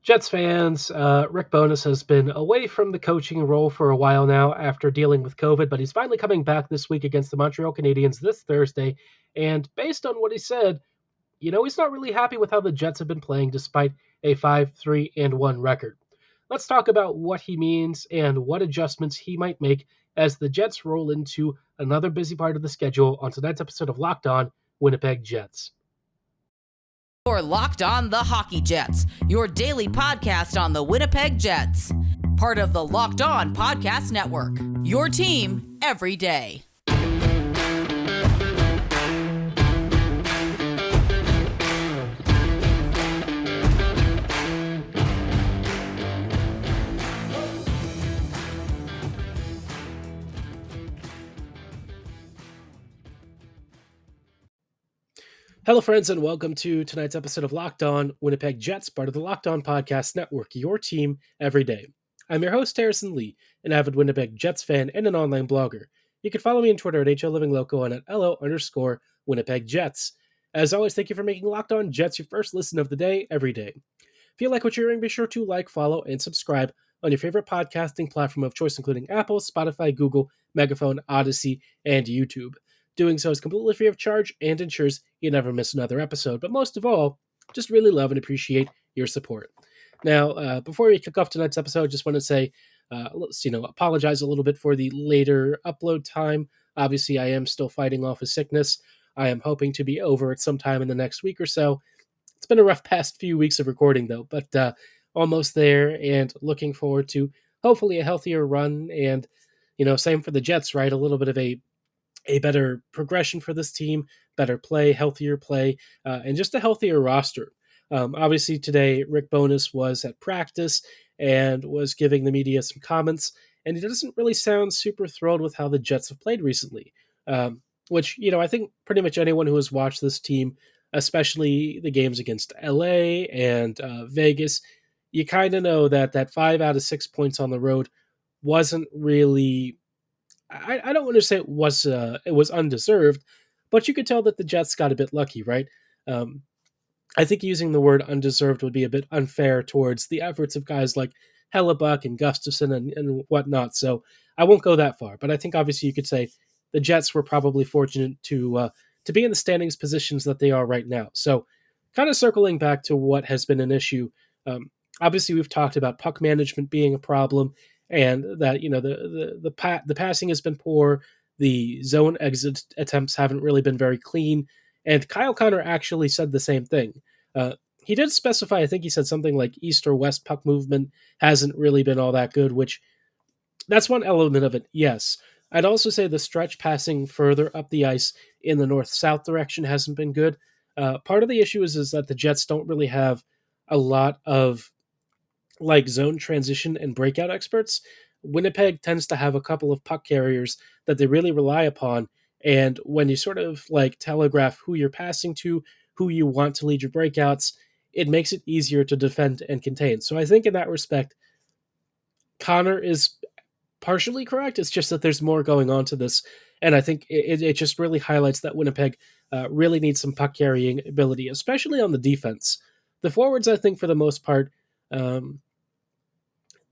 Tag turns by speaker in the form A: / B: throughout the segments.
A: Jets fans, Rick Bowness has been away from the coaching role for a while now after dealing with COVID, but he's finally coming back this week against the Montreal Canadiens this Thursday. And based on what he said, he's not really happy with how the Jets have been playing despite a 5-3-1 record. Let's talk about what he means and what adjustments he might make as the Jets roll into another busy part of the schedule on tonight's episode of Locked On Winnipeg Jets.
B: You're Locked On the Hockey Jets, your daily podcast on the Winnipeg Jets. Part of the Locked On Podcast Network, your team every day.
A: Hello, friends, and welcome to tonight's episode of Locked On Winnipeg Jets, part of the Locked On Podcast Network, your team every day. I'm your host, Harrison Lee, an avid Winnipeg Jets fan and an online blogger. You can follow me on Twitter at HLLivingLoco and at LO_Winnipeg Jets. As always, thank you for making Locked On Jets your first listen of the day every day. If you like what you're hearing, be sure to like, follow, and subscribe on your favorite podcasting platform of choice, including Apple, Spotify, Google, Megaphone, Odyssey, and YouTube. Doing so is completely free of charge and ensures you never miss another episode. But most of all, just really love and appreciate your support. Now, before we kick off tonight's episode, just want to say, apologize a little bit for the later upload time. Obviously, I am still fighting off a sickness. I am hoping to be over it sometime in the next week or so. It's been a rough past few weeks of recording, though, but almost there and looking forward to hopefully a healthier run. And, same for the Jets, right? A little bit of a better progression for this team, better play, healthier play, and just a healthier roster. Obviously, today, Rick Bowness was at practice and was giving the media some comments, and he doesn't really sound super thrilled with how the Jets have played recently, which, I think pretty much anyone who has watched this team, especially the games against LA and Vegas, you kind of know that 5 out of 6 points on the road wasn't really... I don't want to say it was undeserved, but you could tell that the Jets got a bit lucky, right? I think using the word undeserved would be a bit unfair towards the efforts of guys like Hellebuck and Gustafson and whatnot, so I won't go that far. But I think obviously you could say the Jets were probably fortunate to be in the standings positions that they are right now. So kind of circling back to what has been an issue, obviously we've talked about puck management being a problem, and that the passing has been poor, the zone exit attempts haven't really been very clean, and Kyle Connor actually said the same thing. He did specify, I think he said something like east or west puck movement hasn't really been all that good, which that's one element of it, yes. I'd also say the stretch passing further up the ice in the north-south direction hasn't been good. Part of the issue is that the Jets don't really have a lot of zone transition and breakout experts. Winnipeg tends to have a couple of puck carriers that they really rely upon. And when you sort of telegraph who you're passing to, who you want to lead your breakouts, it makes it easier to defend and contain. So I think in that respect, Connor is partially correct. It's just that there's more going on to this. And I think it just really highlights that Winnipeg really needs some puck carrying ability, especially on the defense. The forwards, I think, for the most part,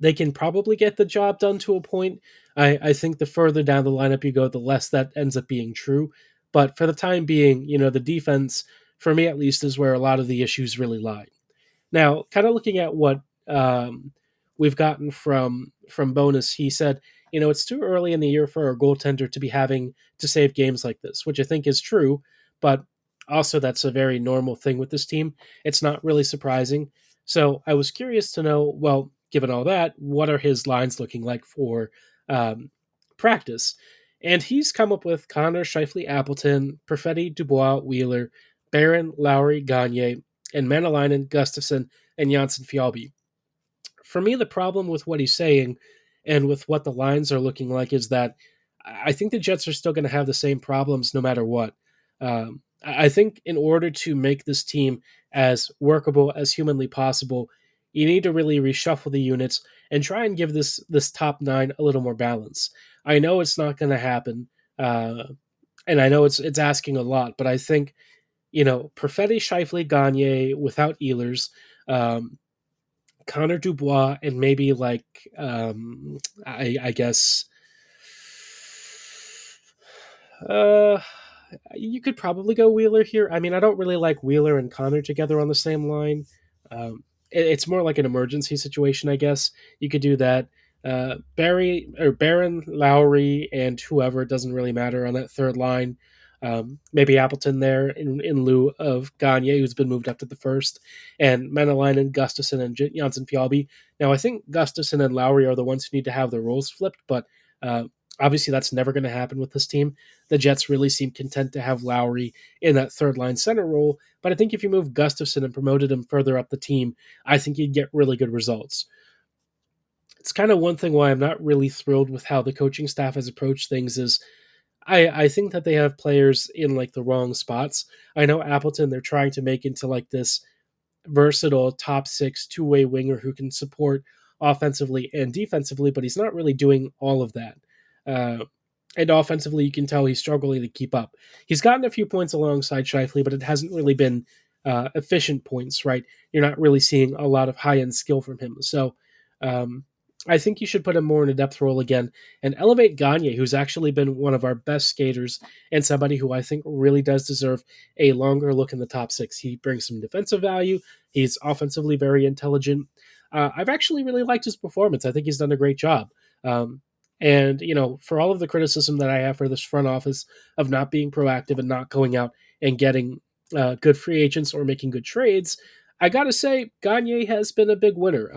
A: they can probably get the job done to a point. I think the further down the lineup you go, the less that ends up being true. But for the time being, the defense, for me at least, is where a lot of the issues really lie. Now, kind of looking at what we've gotten from Bowness, he said, it's too early in the year for our goaltender to be having to save games like this, which I think is true, but also that's a very normal thing with this team. It's not really surprising. So I was curious to know, well, given all that, what are his lines looking like for practice? And he's come up with Connor, Scheifele, Appleton, Perfetti, Dubois, Wheeler, Barron, Lowry, Gagne, and Manalainen, Gustafson, and Janssen Fjallby. For me, the problem with what he's saying and with what the lines are looking like is that I think the Jets are still going to have the same problems no matter what. I think in order to make this team as workable as humanly possible, you need to really reshuffle the units and try and give this top nine a little more balance. I know it's not going to happen, and I know it's asking a lot, but I think, Perfetti, Scheifele, Gagne without Ehlers, Connor Dubois and maybe like I guess uh you could probably go Wheeler here. I mean, I don't really like Wheeler and Connor together on the same line. It's more like an emergency situation, I guess. You could do that. Barry or Barron, Lowry, and whoever, it doesn't really matter on that third line. Maybe Appleton there in lieu of Gagne, who's been moved up to the first, and Menelainen, Gustafsson, and Janssen Fjallby. Now, I think Gustafsson and Lowry are the ones who need to have their roles flipped, but obviously that's never going to happen with this team. The Jets really seem content to have Lowry in that third line center role, but I think if you move Gustafsson and promoted him further up the team, I think you'd get really good results. It's kind of one thing why I'm not really thrilled with how the coaching staff has approached things is I think that they have players in like the wrong spots. I know Appleton they're trying to make into like this versatile top six two-way winger who can support offensively and defensively, but he's not really doing all of that. Uh, and offensively, you can tell he's struggling to keep up. He's gotten a few points alongside Scheifele, but it hasn't really been efficient points, right? You're not really seeing a lot of high-end skill from him. So um, I think you should put him more in a depth role again and elevate Gagne, who's actually been one of our best skaters and somebody who I think really does deserve a longer look in the top six. He brings some defensive value. He's offensively very intelligent. I've actually really liked his performance. I think he's done a great job. And, for all of the criticism that I have for this front office of not being proactive and not going out and getting good free agents or making good trades, I got to say, Gagne has been a big winner.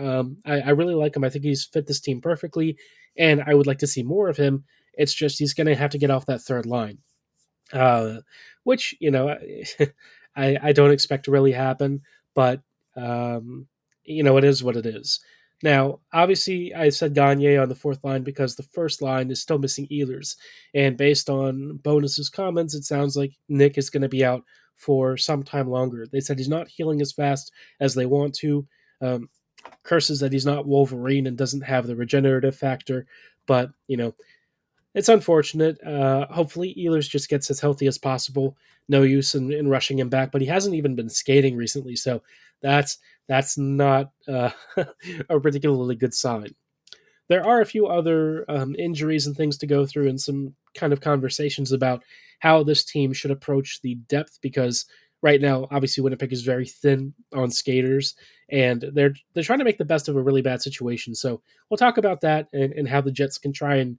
A: I really like him. I think he's fit this team perfectly, and I would like to see more of him. It's just he's going to have to get off that third line, uh, which, I don't expect to really happen, but, it is what it is. Now, obviously, I said Gagne on the fourth line because the first line is still missing Ehlers. And based on Bonus's comments, it sounds like Nick is going to be out for some time longer. They said he's not healing as fast as they want to. Um, Curses that he's not Wolverine and doesn't have the regenerative factor. But, it's unfortunate. Hopefully, Ehlers just gets as healthy as possible. No use in rushing him back, but he hasn't even been skating recently, so that's not a particularly good sign. There are a few other injuries and things to go through, and some kind of conversations about how this team should approach the depth. Because right now, obviously, Winnipeg is very thin on skaters, and they're trying to make the best of a really bad situation. So we'll talk about that and how the Jets can try and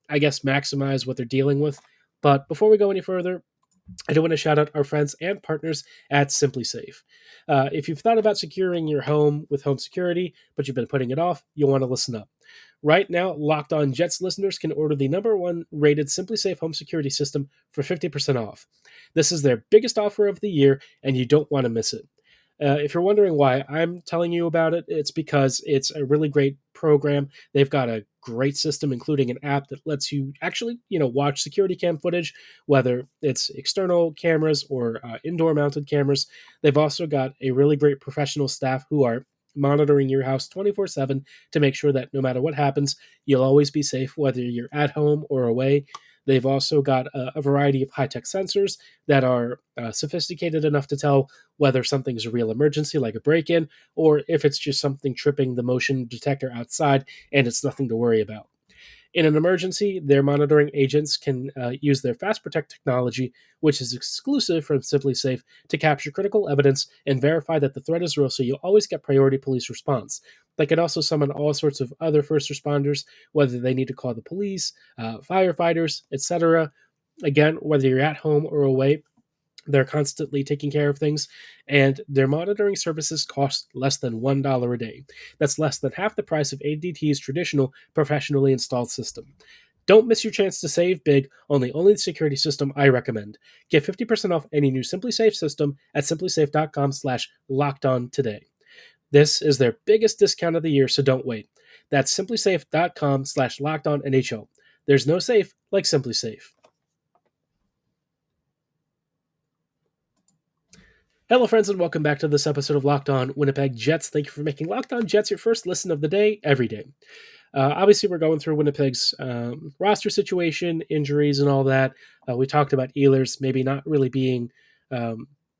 A: I guess, maximize what they're dealing with. But before we go any further, I do want to shout out our friends and partners at SimpliSafe. If you've thought about securing your home with home security, but you've been putting it off, you'll want to listen up. Right now, Locked On Jets listeners can order the number one rated SimpliSafe home security system for 50% off. This is their biggest offer of the year, and you don't want to miss it. If you're wondering why I'm telling you about it, it's because it's a really great program. They've got a great system, including an app that lets you actually, watch security cam footage, whether it's external cameras or indoor mounted cameras. They've also got a really great professional staff who are monitoring your house 24/7 to make sure that no matter what happens, you'll always be safe, whether you're at home or away. They've also got a variety of high tech sensors that are sophisticated enough to tell whether something's a real emergency, like a break in, or if it's just something tripping the motion detector outside and it's nothing to worry about. In an emergency, their monitoring agents can use their Fast Protect technology, which is exclusive from SimpliSafe, to capture critical evidence and verify that the threat is real, so you'll always get priority police response. They can also summon all sorts of other first responders, whether they need to call the police, firefighters, etc. Again, whether you're at home or away, they're constantly taking care of things, and their monitoring services cost less than $1 a day. That's less than half the price of ADT's traditional professionally installed system. Don't miss your chance to save big on the only security system I recommend. Get 50% off any new SimpliSafe system at simplisafe.com/lockedon today. This is their biggest discount of the year, so don't wait. That's simplisafe.com/lockedonnhl. There's no safe like SimpliSafe. Hello, friends, and welcome back to this episode of Locked On Winnipeg Jets. Thank you for making Locked On Jets your first listen of the day, every day. Obviously, we're going through Winnipeg's roster situation, injuries, and all that. We talked about Ehlers maybe not really being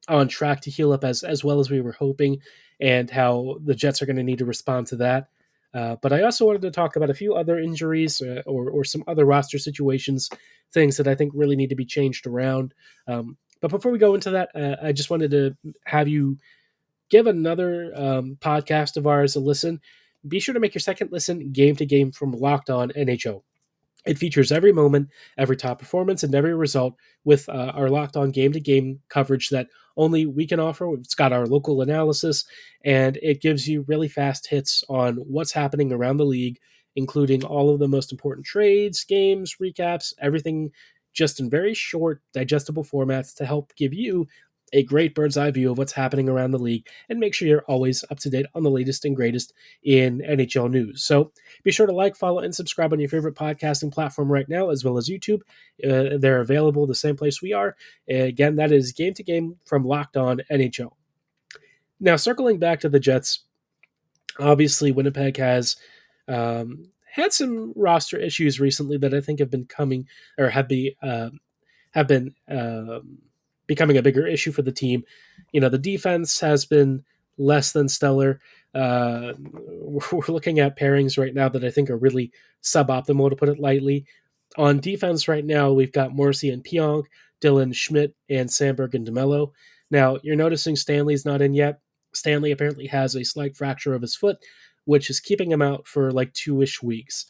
A: on track to heal up as well as we were hoping, and how the Jets are going to need to respond to that. But I also wanted to talk about a few other injuries or some other roster situations, things that I think really need to be changed around. But before we go into that, I just wanted to have you give another podcast of ours a listen. Be sure to make your second listen Game to Game from Locked On NHL. It features every moment, every top performance, and every result with our locked on game to game coverage that only we can offer. It's got our local analysis, and it gives you really fast hits on what's happening around the league, including all of the most important trades, games, recaps, everything just in very short, digestible formats to help give you a great bird's eye view of what's happening around the league and make sure you're always up to date on the latest and greatest in NHL news. So, be sure to like, follow, and subscribe on your favorite podcasting platform right now, as well as YouTube. They're available the same place we are. Again, that is Game to Game from Locked On NHL. Now, circling back to the Jets, obviously Winnipeg has had some roster issues recently that I think have been coming or have been becoming a bigger issue for the team. You know, the defense has been less than stellar. We're looking at pairings right now that I think are really suboptimal, to put it lightly. On defense right now, we've got Morrissey and Pionk, Dylan Schmidt, and Sandberg and DeMello. Now, you're noticing Stanley's not in yet. Stanley apparently has a slight fracture of his foot, which is keeping him out for like 2-ish weeks.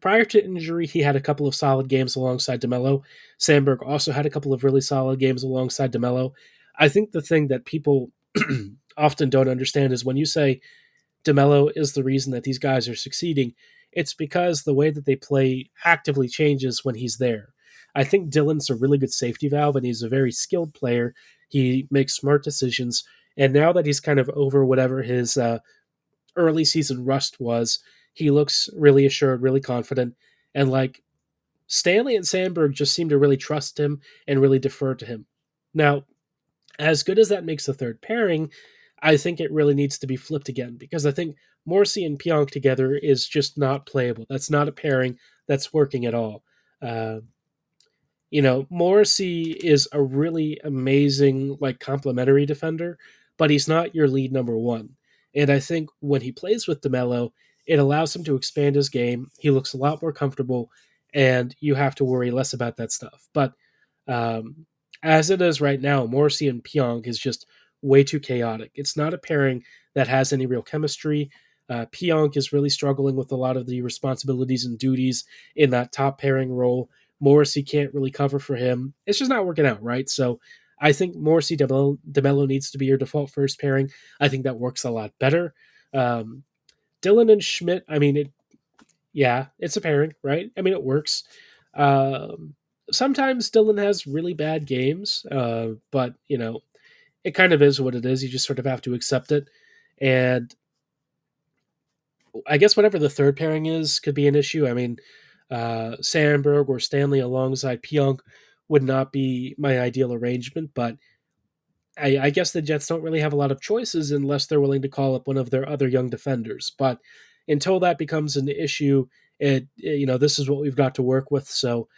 A: Prior to injury, he had a couple of solid games alongside DeMello. Sandberg also had a couple of really solid games alongside DeMello. I think the thing that people often don't understand is when you say DeMello is the reason that these guys are succeeding, it's because the way that they play actively changes when he's there. I think Dylan's a really good safety valve, and he's a very skilled player. He makes smart decisions. And now that he's kind of over whatever his early season rust was, he looks really assured, really confident. And like Stanley and Sandberg just seem to really trust him and really defer to him. Now, as good as that makes the third pairing, I think it really needs to be flipped again, because I think Morrissey and Pionk together is just not playable. That's not a pairing that's working at all. Uh, Morrissey is a really amazing, like, complementary defender, but he's not your lead number one. And I think when he plays with DeMello, it allows him to expand his game. He looks a lot more comfortable, and you have to worry less about that stuff. But um, as it is right now, Morrissey and Pionk is just way too chaotic. It's not a pairing that has any real chemistry. Pionk is really struggling with a lot of the responsibilities and duties in that top pairing role. Morrissey can't really cover for him. It's just not working out, right? So I think Morrissey DeMello needs to be your default first pairing. I think that works a lot better. Um, Dylan and Schmidt, I mean, it's a pairing, right? I mean, it works. Um, Sometimes Dylan has really bad games, but it kind of is what it is. You just sort of have to accept it. And I guess whatever the third pairing is could be an issue. I mean, Sandberg or Stanley alongside Pionk would not be my ideal arrangement, but I guess the Jets don't really have a lot of choices unless they're willing to call up one of their other young defenders. But until that becomes an issue, this is what we've got to work with. So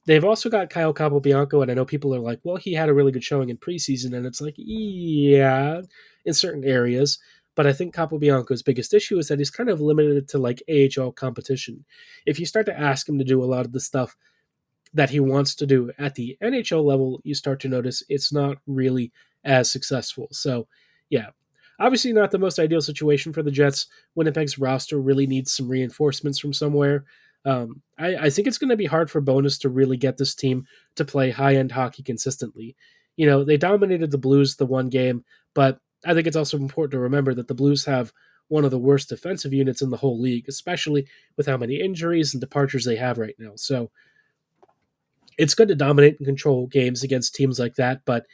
A: they've also got Kyle Capobianco, and I know people are like, well, he had a really good showing in preseason, and it's like, yeah, in certain areas. But I think Capobianco's biggest issue is that he's kind of limited to like AHL competition. If you start to ask him to do a lot of the stuff that he wants to do at the NHL level, you start to notice it's not really as successful. So, yeah, obviously not the most ideal situation for the Jets. Winnipeg's roster really needs some reinforcements from somewhere. I think it's going to be hard for Bowness to really get this team to play high-end hockey consistently. They dominated the Blues the one game, but I think it's also important to remember that the Blues have one of the worst defensive units in the whole league, especially with how many injuries and departures they have right now. So it's good to dominate and control games against teams like that, but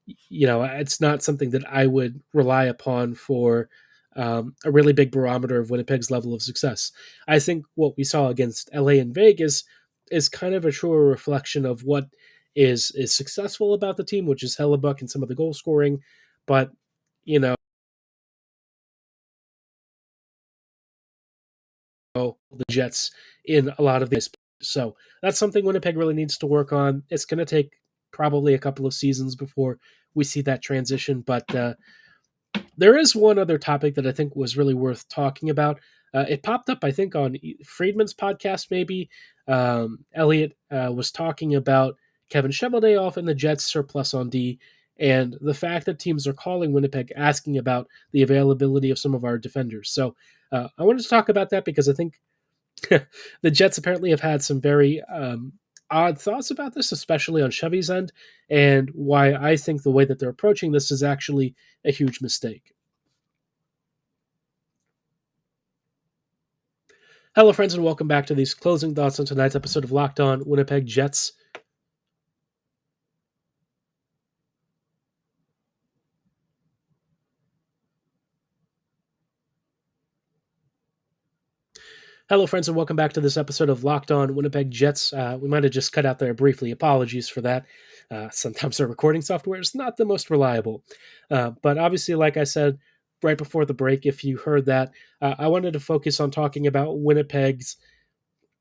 A: it's not something that I would rely upon for a really big barometer of Winnipeg's level of success. I think what we saw against LA and Vegas is kind of a truer reflection of what is successful about the team, which is Hellebuck and some of the goal scoring, but the Jets in a lot of these. So that's something Winnipeg really needs to work on. It's going to take probably a couple of seasons before we see that transition. But there is one other topic that I think was really worth talking about. It popped up, I think, on Friedman's podcast, maybe. Elliot was talking about Kevin Cheveldayoff and the Jets' surplus on D, and the fact that teams are calling Winnipeg asking about the availability of some of our defenders. So I wanted to talk about that because I think the Jets apparently have had some very odd thoughts about this, especially on Chevy's end, and why I think the way that they're approaching this is actually a huge mistake. Hello, friends, and welcome back to these closing thoughts on tonight's episode of Locked On Winnipeg Jets. Hello, friends, and welcome back to this episode of Locked On Winnipeg Jets. We might have just cut out there briefly. Apologies for that. Sometimes our recording software is not the most reliable. But obviously, like I said right before the break, if you heard that, I wanted to focus on talking about Winnipeg's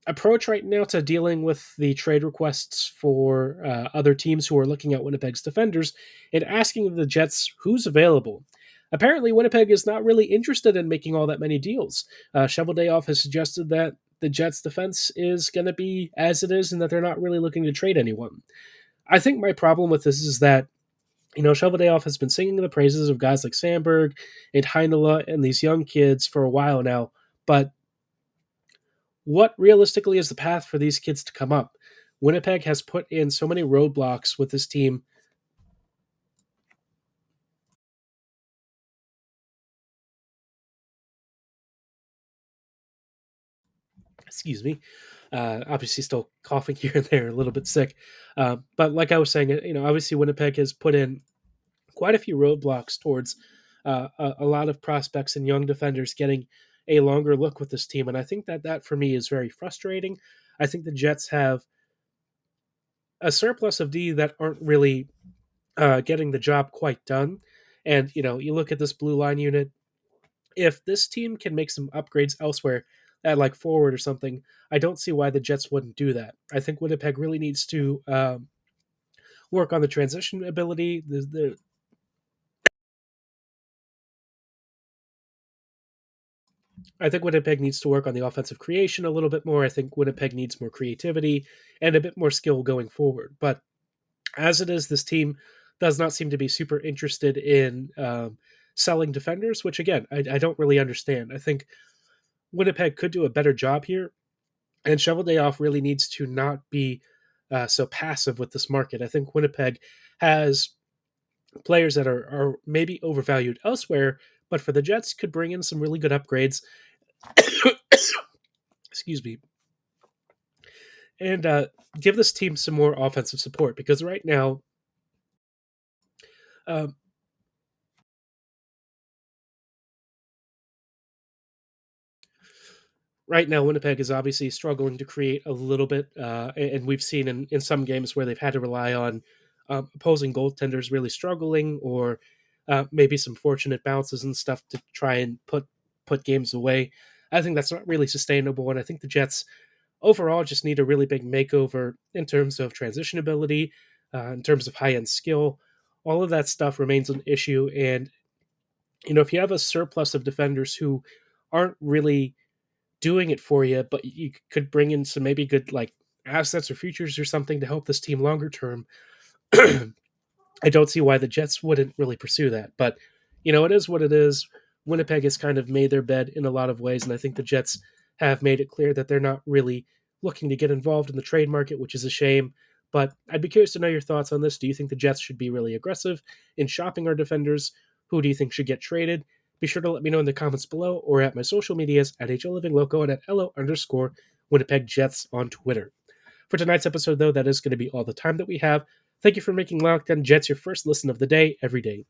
A: approach right now to dealing with the trade requests for other teams who are looking at Winnipeg's defenders and asking the Jets who's available. Apparently, Winnipeg is not really interested in making all that many deals. Cheveldayoff has suggested that the Jets' defense is going to be as it is and that they're not really looking to trade anyone. I think my problem with this is that, Cheveldayoff has been singing the praises of guys like Sandberg and Heinola and these young kids for a while now, but what realistically is the path for these kids to come up? Winnipeg has put in so many roadblocks with this team. Excuse me. Obviously, still coughing here and there, a little bit sick. But like I was saying, obviously Winnipeg has put in quite a few roadblocks towards a lot of prospects and young defenders getting a longer look with this team, and I think that for me is very frustrating. I think the Jets have a surplus of D that aren't really getting the job quite done. And you look at this blue line unit. If this team can make some upgrades elsewhere, at like forward or something, I don't see why the Jets wouldn't do that. I think Winnipeg really needs to work on the transition ability. I think Winnipeg needs to work on the offensive creation a little bit more. I think Winnipeg needs more creativity and a bit more skill going forward. But as it is, this team does not seem to be super interested in selling defenders, which again, I don't really understand. I think Winnipeg could do a better job here, and Cheveldayoff really needs to not be so passive with this market. I think Winnipeg has players that are maybe overvalued elsewhere, but for the Jets could bring in some really good upgrades. Excuse me. And give this team some more offensive support, because right now, um, Winnipeg is obviously struggling to create a little bit, and we've seen in some games where they've had to rely on opposing goaltenders really struggling, or maybe some fortunate bounces and stuff to try and put games away. I think that's not really sustainable, and I think the Jets overall just need a really big makeover in terms of transition ability, in terms of high end skill. All of that stuff remains an issue, and if you have a surplus of defenders who aren't really doing it for you, but you could bring in some maybe good like assets or futures or something to help this team longer term. I don't see why the Jets wouldn't really pursue that. But it is what it is. Winnipeg has kind of made their bed in a lot of ways, and I think the Jets have made it clear that they're not really looking to get involved in the trade market, which is a shame. But I'd be curious to know your thoughts on this. Do you think the Jets should be really aggressive in shopping our defenders? Who do you think should get traded? Be sure to let me know in the comments below or at my social medias at HLivingLoco and at LO_Winnipeg Jets on Twitter. For tonight's episode, though, that is going to be all the time that we have. Thank you for making Locked On Jets your first listen of the day every day.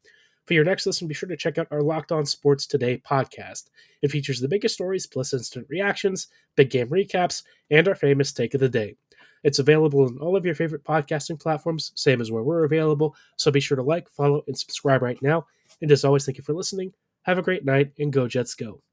A: For your next listen, be sure to check out our Locked On Sports Today podcast. It features the biggest stories plus instant reactions, big game recaps, and our famous take of the day. It's available on all of your favorite podcasting platforms, same as where we're available, so be sure to like, follow, and subscribe right now. And as always, thank you for listening. Have a great night, and go Jets go.